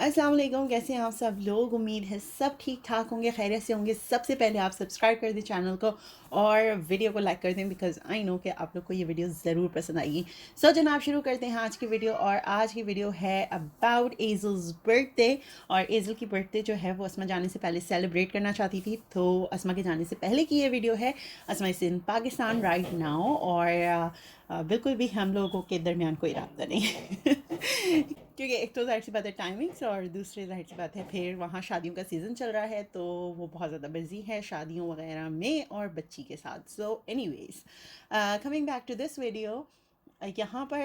अस्सलाम वालेकुम, कैसे हैं आप सब लोग। उम्मीद है सब ठीक ठाक होंगे, खैरियत से होंगे। सबसे पहले आप सब्सक्राइब कर दें चैनल को और वीडियो को लाइक कर दें, बिकॉज़ आई नो कि आप लोग को ये वीडियो ज़रूर पसंद आएगी। सो जनाब, शुरू करते हैं आज की वीडियो। और आज की वीडियो है अबाउट एज़ल्स बर्थडे। और एज़ल की बर्थडे जो है वो अस्मा जाने से पहले सेलिब्रेट करना चाहती थी, तो अस्मा के जाने से पहले की ये वीडियो है। अस्मा इस इन पाकिस्तान राइट नाउ, और बिल्कुल भी हम लोगों के दरमियान कोई राब्ता नहीं है क्योंकि एक तो ज़ाहिर सी बात है टाइमिंग्स, और दूसरी ज़ाहिर सी बात है फिर वहाँ शादियों का सीज़न चल रहा है, तो वो बहुत ज़्यादा बिजी है शादियों वगैरह में और बच्ची के साथ। So anyways, coming back to this video, यहाँ पर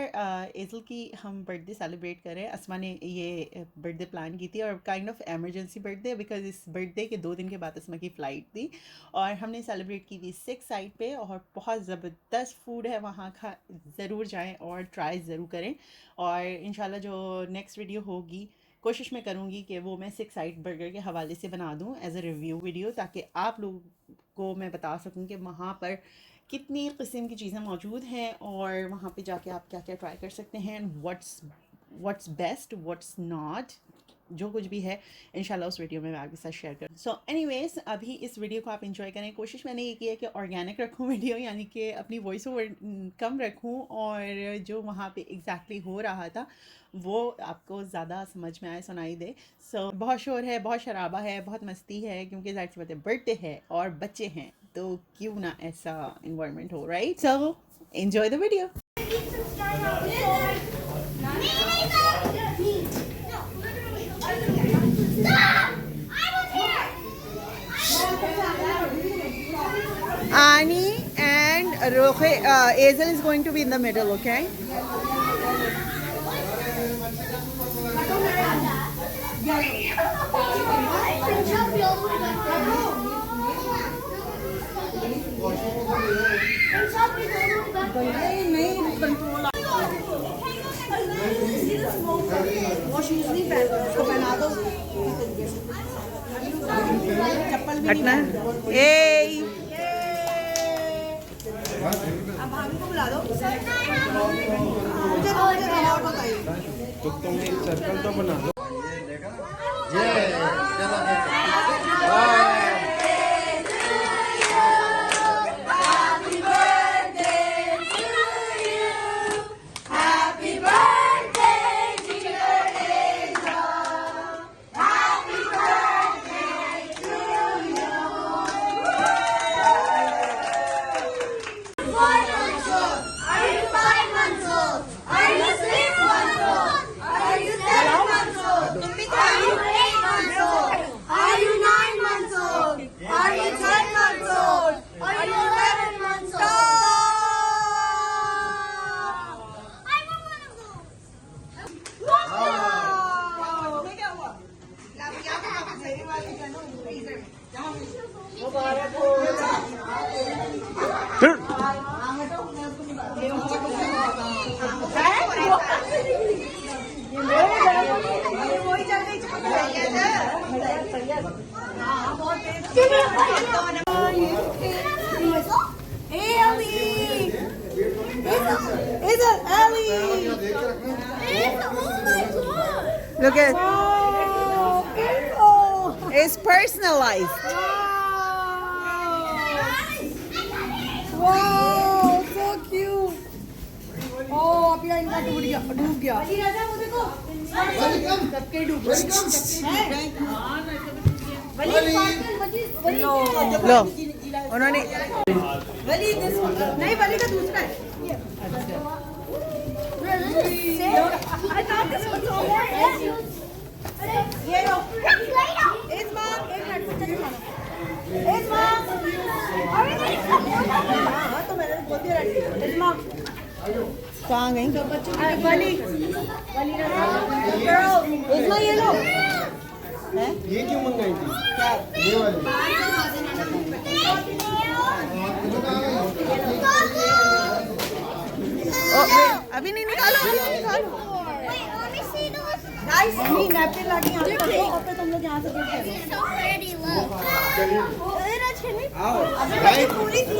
एज़ल की हम बर्थडे सेलिब्रेट करें। अस्मा ने ये बर्थडे प्लान की थी, और kind of emergency birthday, because इस बर्थडे के 2 दिन के बाद अस्मा की फ़्लाइट थी। और हमने सेलिब्रेट की थी 6 साइड पे, और बहुत ज़बरदस्त फूड है वहाँ का। ज़रूर जाएं और ट्राई ज़रूर करें। और इंशाल्लाह जो नेक्स्ट वीडियो होगी, कोशिश मैं करूँगी कि वो मैं 6 साइड बर्गर के हवाले से बना दूँ एज अ रिव्यू वीडियो, ताकि आप लोगों को मैं बता सकूँ कि वहाँ पर कितनी किस्म की चीज़ें मौजूद हैं, और वहाँ पे जाके आप क्या क्या ट्राई कर सकते हैं, व्हाट्स बेस्ट, व्हाट्स नॉट, जो कुछ भी है इंशाल्लाह उस वीडियो में मैं आपके साथ शेयर करूँ। सो एनीवेज, अभी इस वीडियो को आप एंजॉय करें। कोशिश मैंने ये की है कि ऑर्गेनिक रखूँ वीडियो, यानी कि अपनी वॉइस ओवर कम रखूँ, और जो वहाँ पे एग्जैक्टली हो रहा था वो आपको ज़्यादा समझ में आए, सुनाई दे। सो बहुत शोर है, बहुत शराबा है, बहुत मस्ती है, क्योंकि ज़ाहिर सी बात है बर्थडे है और बच्चे हैं, तो क्यों ना ऐसा इन्वायरमेंट हो, right. So enjoy the video. Ani and Azel is going to be in the middle, okay? हटना है। अब भाभी को बुला दो। तो तुम एक सर्कल तो बना दो। Look at it's personalized. Wow, so cute. Oh, अभी इनका डूब गया। सबके डूब गए। लो उन्होंने नहीं, वली का दूसरा है। I thought this was over. ये लो। इस माँ एक मिनट चलिए खाना। इस माँ। हाँ तो मैंने बोल दिया रेडी। इस माँ। कहाँ गई? वली girl, इस माँ ये लो। है? ये क्यों मंगाई थी? क्या? ये वाली। अभी नहीं निकालो, अभी नहीं निकालो। गाइस, मम्मी नैपकिन लाके यहाँ पे रखो, और फिर तुम लोग यहाँ से देख She's so pretty, look. आओ। पूरी थी।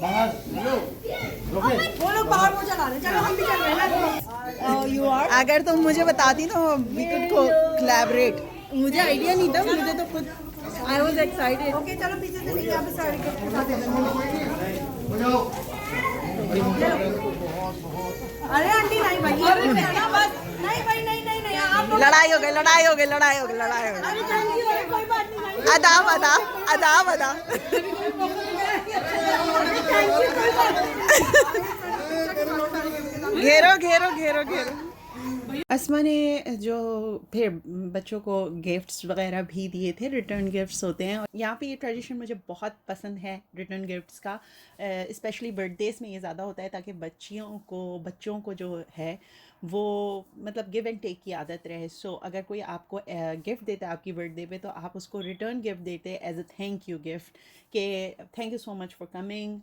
बाहर लो। वो लोग बाहर वो चला रहे, चलो हम भी चल रहे हैं ना। You are? अगर तुम मुझे बताती तो वी कुड कोलैबोरेट. मुझे आइडिया नहीं था, मुझे तो खुद I was excited. Okay, चलो पीछे से लेके आप सारे के साथ दे देना. अरे आंटी नहीं भाई, अरे बस नहीं भाई, नहीं नहीं नहीं आप लोग लड़ाई हो गई. अरे थैंक यू, अरे कोई बात नहीं भाई. अदा थैंक यू, कोई बात नहीं. घेरो. अस्मा ने जो फिर बच्चों को गिफ्ट्स वगैरह भी दिए थे, रिटर्न गिफ्ट्स होते हैं. और यहाँ पे ये ट्रेडिशन मुझे बहुत पसंद है रिटर्न गिफ्ट्स का. स्पेशली बर्थडेज में ये ज़्यादा होता है ताकि बच्चों को जो है वो मतलब गिव एंड टेक की आदत रहे. सो अगर कोई आपको गिफ्ट देता है आपकी बर्थडे पे तो आप उसको रिटर्न गिफ्ट देते as a thank you gift कि thank you so much for coming,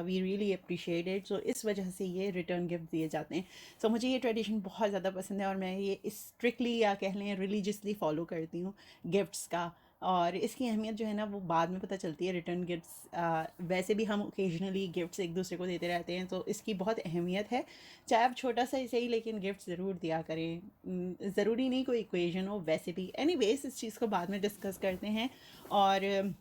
we really appreciate it. So इस वजह से ये रिटर्न गिफ्ट दिए जाते हैं. सो मुझे ये ट्रेडिशन बहुत ज़्यादा पसंद है और मैं ये स्ट्रिक्टली या कह लें रिलीजियसली फॉलो करती हूँ गिफ्ट्स का. और इसकी अहमियत जो है ना वो बाद में पता चलती है. रिटर्न गिफ्ट्स वैसे भी हम ओकेजनली गिफ्ट्स एक दूसरे को देते रहते हैं तो इसकी बहुत अहमियत है. चाहे आप छोटा सा ही सही लेकिन गिफ्ट ज़रूर दिया करें. ज़रूरी नहीं कोई इक्वेशन हो, वैसे भी. एनीवेज इस चीज़ को बाद में डिस्कस करते हैं. और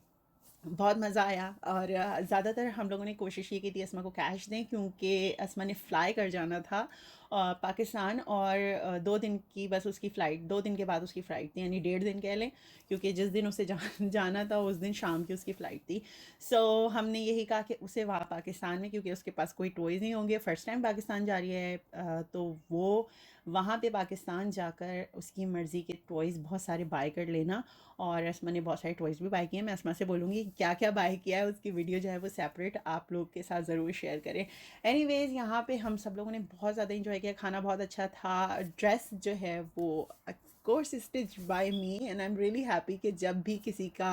बहुत मज़ा आया और ज़्यादातर हम लोगों ने कोशिश ये की थी अस्मा को कैश दें क्योंकि अस्मा ने फ़्लाई कर जाना था पाकिस्तान. और 2 दिन की बस उसकी फ़्लाइट, 2 दिन के बाद उसकी फ़्लाइट थी, यानी 1.5 दिन कह लें क्योंकि जिस दिन उसे जाना था उस दिन शाम की उसकी फ़्लाइट थी. सो हमने यही कहा कि उसे वहाँ पाकिस्तान में, क्योंकि उसके पास कोई टॉयज़ नहीं होंगे, फ़र्स्ट टाइम पाकिस्तान जा रही है, तो वो वहाँ पे पाकिस्तान जाकर उसकी मर्ज़ी के टॉयज़ बहुत सारे बाय कर लेना. और अस्मा ने बहुत सारे टॉयज़ भी बाय किए. मैं अस्मा से बोलूँगी क्या क्या बाय किया है, उसकी वीडियो जो है वो सेपरेट आप लोग के साथ ज़रूर शेयर करें. एनीवेज़ यहाँ पे हम सब लोगों ने बहुत ज़्यादा इंजॉय किया. खाना बहुत अच्छा था. ड्रेस जो है वो course stitch bye me and I am really happy कि जब भी किसी का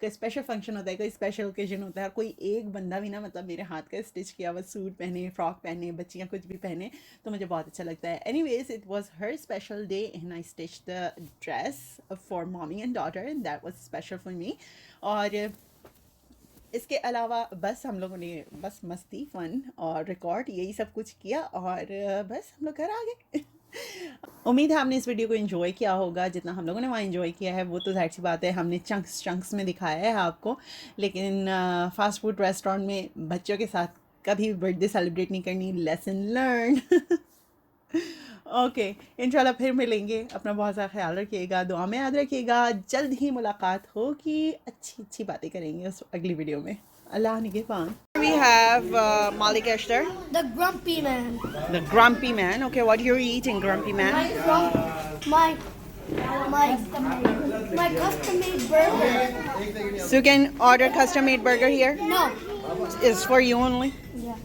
कोई स्पेशल फंक्शन होता है, कोई स्पेशल ओकेजन होता है और कोई एक बंदा भी ना मतलब मेरे हाथ का स्टिच किया हुआ सूट पहने, फ्रॉक पहने, बच्चियाँ कुछ भी पहने तो मुझे बहुत अच्छा लगता है. Anyways it was her special day and I stitch the dress for mommy and daughter and that was special for me. और इसके अलावा बस हम लोगों ने बस मस्ती, फ़न और रिकॉर्ड यही सब कुछ किया और बस हम लोग घर आ गए. उम्मीद है आपने इस वीडियो को एंजॉय किया होगा जितना हम लोगों ने वहाँ एंजॉय किया है. वो तो जाहिर सी बात है हमने चंक्स में दिखाया है आपको, लेकिन फ़ास्ट फूड रेस्टोरेंट में बच्चों के साथ कभी भी बर्थडे सेलिब्रेट नहीं करनी. Lesson learn. ओके, इंशाल्लाह फिर मिलेंगे. अपना बहुत सा ख्याल रखिएगा, दुआ में याद रखिएगा. जल्द ही मुलाकात होगी, अच्छी बातें करेंगे उस अगली वीडियो में. अल्लाह निगहबान. We have Malik Ashtar, The grumpy man. the grumpy man. Okay, what you're eating, grumpy man? My custom made burger. So you can order custom made burger here. No. It's for you only. Yeah.